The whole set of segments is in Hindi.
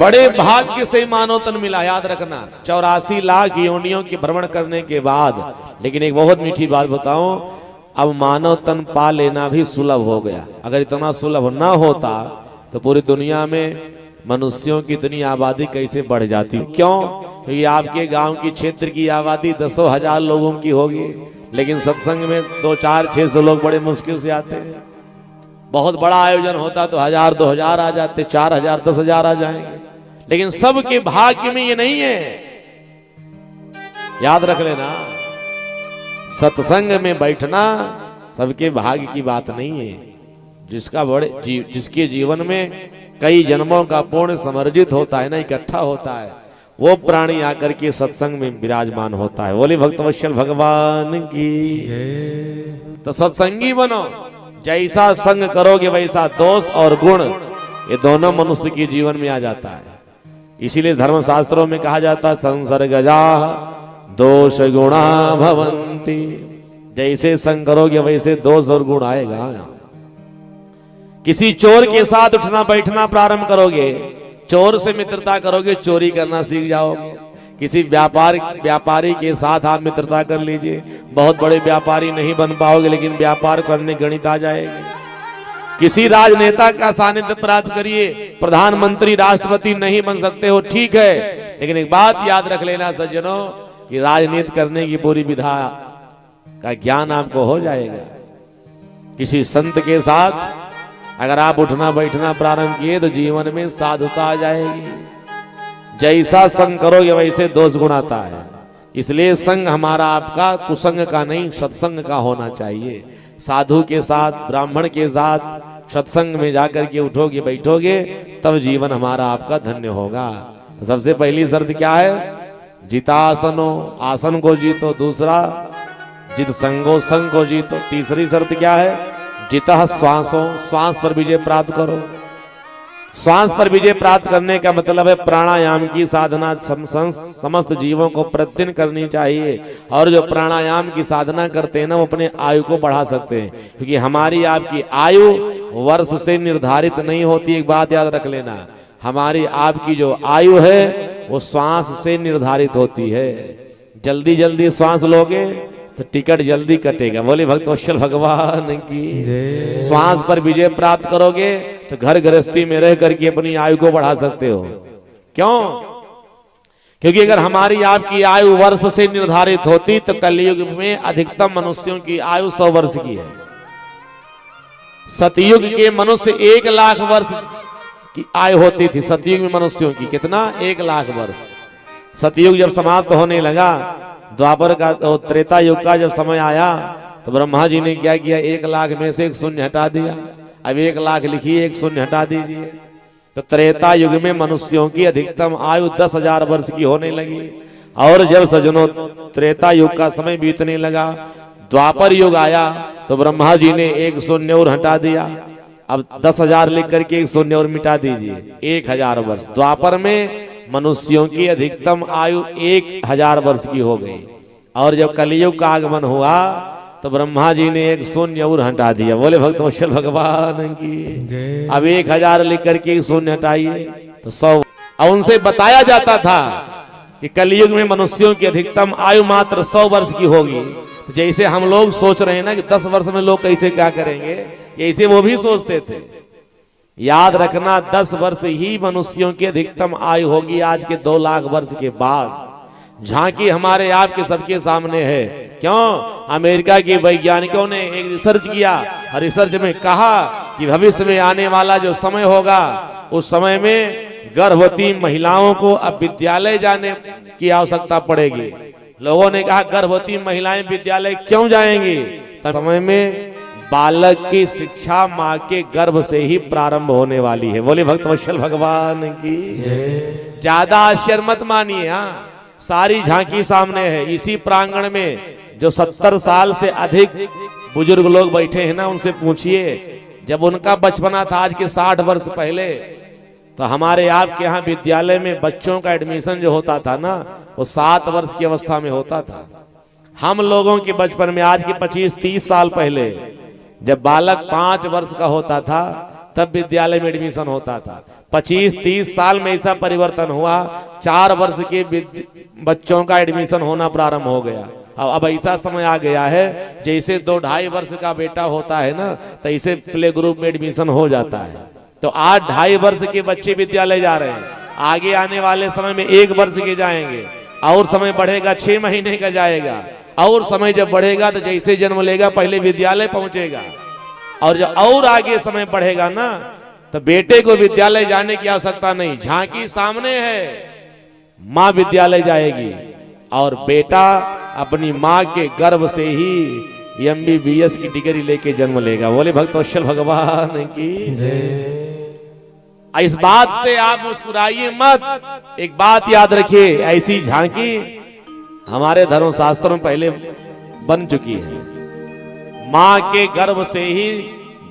बड़े भाग्य से मानव तन मिला, याद रखना। 84 लाख योनियों के भ्रमण करने के बाद। लेकिन एक बहुत मीठी बात बताऊं, अब मानव तन पा लेना भी सुलभ हो गया। अगर इतना सुलभ ना होता तो पूरी दुनिया में मनुष्यों की इतनी आबादी कैसे बढ़ जाती। क्यों? क्योंकि आपके गांव की क्षेत्र की आबादी 10,000 लोगों की होगी, लेकिन सत्संग में 200-400-600 लोग बड़े मुश्किल से आते हैं। बहुत बड़ा आयोजन होता तो 1000-2000 आ जाते, 4000 10,000 आ जाएंगे। लेकिन सबके भाग्य में ये नहीं है, याद रख लेना। सत्संग में बैठना सबके भाग्य की बात नहीं है। जिसके जीवन में कई जन्मों का पुण्य समर्जित होता है ना, इकट्ठा होता है, वो प्राणी आकर के सत्संग में विराजमान होता है। बोले भक्तवत्सल भगवान की। तो सत्संगी बनो, जैसा संग करोगे वैसा दोष और गुण ये दोनों मनुष्य के जीवन में आ जाता है। इसीलिए धर्मशास्त्रों में कहा जाता है संसर्गजा दोष गुणा भवन्ति। जैसे संग करोगे वैसे दोष और गुण आएगा। किसी चोर के साथ उठना बैठना प्रारंभ करोगे, चोर से मित्रता करोगे, चोरी करना सीख जाओगे। किसी व्यापारी के साथ आप मित्रता कर लीजिए, बहुत बड़े व्यापारी नहीं बन पाओगे, लेकिन व्यापार करने गणित आ जाएगी। किसी राजनेता का सानिध्य प्राप्त करिए, प्रधानमंत्री राष्ट्रपति नहीं बन सकते हो, ठीक है, लेकिन एक बात याद रख लेना सज्जनों कि राजनीति करने की पूरी विधा का ज्ञान आपको हो जाएगा। किसी संत के साथ अगर आप उठना बैठना प्रारंभ किए तो जीवन में साधुता आ जाएगी। जैसा संग करोगे वैसे दोष गुण आता है। इसलिए संग हमारा आपका कुसंग का नहीं, सत्संग का होना चाहिए। साधु के साथ, ब्राह्मण के साथ सत्संग में जाकर के उठोगे बैठोगे तब जीवन हमारा आपका धन्य होगा। तो सबसे पहली शर्त क्या है? जितासनो, आसन को जीतो। दूसरा, जित संगो, संग को जीतो। तीसरी शर्त क्या है? जितः श्वासो, श्वास पर विजय प्राप्त करो। श्वास पर विजय प्राप्त करने का मतलब है प्राणायाम की साधना समस्त जीवों को प्रतिदिन करनी चाहिए। और जो प्राणायाम की साधना करते हैं ना, वो अपने आयु को बढ़ा सकते हैं, क्योंकि हमारी आपकी आयु वर्ष से निर्धारित नहीं होती। एक बात याद रख लेना, हमारी आपकी जो आयु है वो श्वास से निर्धारित होती है। जल्दी जल्दी श्वास लोगे तो टिकट जल्दी कटेगा। बोले भक्तवत्सल भगवान की। श्वास पर विजय प्राप्त करोगे तो घर गृहस्थी में रह करके अपनी आयु को बढ़ा सकते हो। क्यों? क्योंकि अगर हमारी आपकी आयु वर्ष से निर्धारित होती तो कलयुग में अधिकतम मनुष्यों की आयु 100 वर्ष की है। सतयुग के मनुष्य 1 लाख वर्ष की आयु होती थी। सतयुग में मनुष्यों की कितना? 1 लाख वर्ष। सतयुग जब समाप्त होने लगा, द्वापर का त्रेता युग का जब समय आया तो ब्रह्मा जी ने क्या किया? 1 लाख में से एक शून्य हटा दिया। अब 1 लाख लिखिए, एक शून्य हटा दीजिए। तो त्रेता युग में मनुष्यों की अधिकतम आयु 10,000 वर्ष की होने लगी। और जब सज्जनों त्रेता युग का समय बीतने लगा, द्वापर युग आया तो ब्रह्मा जी ने एक शून्य और हटा दिया। अब 10,000 लिख करके एक शून्य और मिटा दीजिए, 1,000 वर्ष। द्वापर में मनुष्यों की अधिकतम आयु 1,000 वर्ष की हो गई। और जब कलयुग का आगमन हुआ तो ब्रह्मा जी ने एक शून्य और हटा दिया। बोले भक्तवत्सल भगवान की। अब 1,000 लिख करके एक शून्य हटाइए तो 100। और उनसे बताया जाता था कि कलयुग में मनुष्यों की अधिकतम आयु मात्र 100 वर्ष की होगी। तो जैसे हम लोग सोच रहे हैं ना कि 10 वर्ष में लोग कैसे क्या करेंगे, ऐसे वो भी सोचते थे। याद रखना, 10 वर्ष ही मनुष्यों की अधिकतम आयु होगी आज के 2 लाख वर्ष के बाद। झांकी हमारे आपके सबके सामने है। क्यों? अमेरिका के वैज्ञानिकों ने एक रिसर्च किया और रिसर्च में कहा कि भविष्य में आने वाला जो समय होगा उस समय में गर्भवती महिलाओं को अब विद्यालय जाने की आवश्यकता पड़ेगी। लोगों ने कहा गर्भवती महिलाएं विद्यालय क्यों जाएंगी? तब समय में बालक की शिक्षा माँ के गर्भ से ही प्रारंभ होने वाली है। बोले भक्तवत्सल भगवान की। ज्यादा आश्चर्य मत मानिए। हाँ, सारी झांकी सामने है। इसी प्रांगण में जो 70 साल से अधिक बुजुर्ग लोग बैठे हैं ना, उनसे पूछिए जब उनका बचपना था आज के 60 वर्ष पहले, तो हमारे आपके यहाँ विद्यालय में बच्चों का एडमिशन जो होता था ना, वो 7 वर्ष की अवस्था में होता था। हम लोगों के बचपन में आज के 25-30 साल पहले जब बालक 5 वर्ष का होता था तब विद्यालय में एडमिशन होता था। 25-30 साल में ऐसा परिवर्तन हुआ, 4 वर्ष के बच्चों का एडमिशन होना प्रारंभ हो गया। अब ऐसा समय आ गया है जैसे 2-2.5 वर्ष का बेटा होता है ना, तो इसे प्ले ग्रुप में एडमिशन हो जाता है। तो आज 2.5 वर्ष के बच्चे विद्यालय जा रहे हैं, आगे आने वाले समय में 1 वर्ष के जाएंगे, और समय बढ़ेगा 6 महीने का जाएगा, और समय जब बढ़ेगा तो जैसे जन्म लेगा पहले विद्यालय पहुंचेगा, और जब और आगे समय बढ़ेगा ना तो बेटे को विद्यालय जाने की आवश्यकता नहीं, झांकी सामने है, माँ विद्यालय जाएगी और बेटा अपनी माँ के गर्भ से ही MBBS की डिग्री लेके जन्म लेगा। बोले भक्तवत्सल भगवान की जय। इस बात से आप मुस्कुराइए मत, एक बात याद रखिए, ऐसी झांकी हमारे धर्म शास्त्रों में पहले बन चुकी है। माँ के गर्भ से ही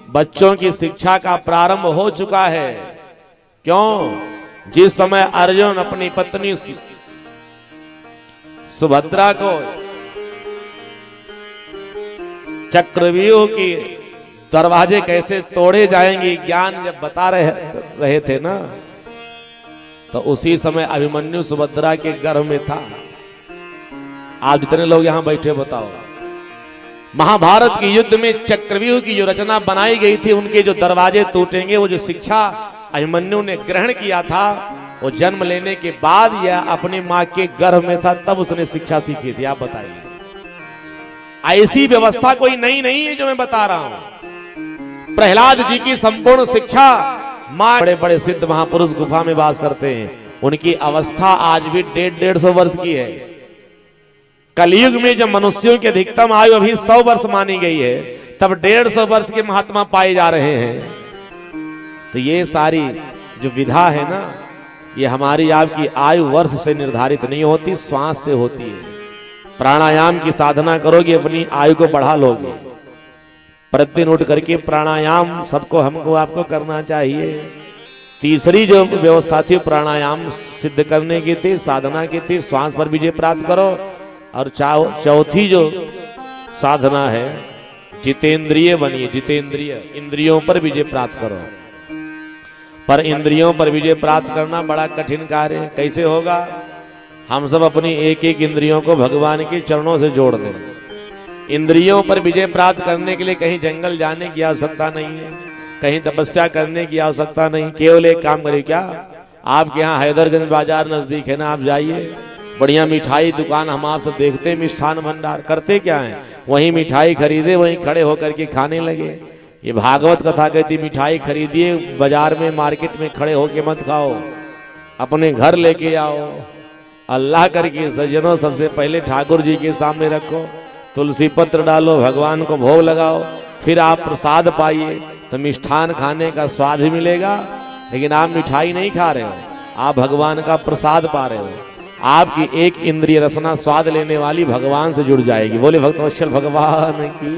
बच्चों की शिक्षा का प्रारंभ हो चुका है। क्यों? जिस समय अर्जुन अपनी पत्नी सुभद्रा को चक्रव्यूह की दरवाजे कैसे तोड़े जाएंगे ज्ञान जब बता रहे थे ना, तो उसी समय अभिमन्यु सुभद्रा के गर्भ में था। आप जितने लोग यहां बैठे बताओ, महाभारत के युद्ध में चक्रव्यूह की जो रचना बनाई गई थी, उनके जो दरवाजे टूटेंगे, वो जो शिक्षा अभिमन्यु ने ग्रहण किया था, वो जन्म लेने के बाद या अपनी माँ के गर्भ में था, तब उसने शिक्षा सीखी थी। आप बताइए, ऐसी व्यवस्था कोई नई नहीं है जो मैं बता रहा हूं। प्रहलाद जी की संपूर्ण शिक्षा माँ, बड़े बड़े सिद्ध महापुरुष गुफा में वास करते हैं, उनकी अवस्था आज भी 150-150 वर्ष की है। कलयुग में जब मनुष्यों की अधिकतम आयु अभी 100 वर्ष मानी गई है, तब 150 वर्ष के महात्मा पाए जा रहे हैं। तो ये सारी जो विधा है ना, ये हमारी आपकी आयु वर्ष से निर्धारित नहीं होती, श्वास से होती है। प्राणायाम की साधना करोगे, अपनी आयु को बढ़ा लोगे। प्रतिदिन उठ करके प्राणायाम सबको, हमको, आपको करना चाहिए। तीसरी जो व्यवस्था थी प्राणायाम सिद्ध करने की थी, साधना की थी, श्वास पर विजय प्राप्त करो। और चौथी जो साधना है, जितेंद्रिय बनिए, जितेंद्रिय, इंद्रियों पर विजय प्राप्त करो। पर इंद्रियों पर विजय प्राप्त करना बड़ा कठिन कार्य है। कैसे होगा? हम सब अपनी एक एक इंद्रियों को भगवान के चरणों से जोड़ दें। इंद्रियों पर विजय प्राप्त करने के लिए कहीं जंगल जाने की आवश्यकता नहीं है, कहीं तपस्या करने की आवश्यकता नहीं। केवल एक काम करिए, क्या आपके यहाँ हैदरगंज बाजार नजदीक है ना, आप जाइए, बढ़िया मिठाई दुकान हम आपसे देखते हैं, मिष्ठान भंडार, करते क्या है, वहीं मिठाई खरीदे, वहीं खड़े होकर के खाने लगे। ये भागवत कथा कहती, मिठाई खरीदिए, बाजार में मार्केट में खड़े होके मत खाओ, अपने घर लेके आओ। अल्लाह करके सज्जनों, सबसे पहले ठाकुर जी के सामने रखो, तुलसी पत्र डालो, भगवान को भोग लगाओ, फिर आप प्रसाद पाइए, तो मिष्ठान खाने का स्वाद भी मिलेगा। लेकिन आप मिठाई नहीं खा रहे हो, आप भगवान का प्रसाद पा रहे हो। आपकी एक इंद्रिय रसना स्वाद लेने वाली भगवान से जुड़ जाएगी। बोले भक्तवत्सल भगवान की।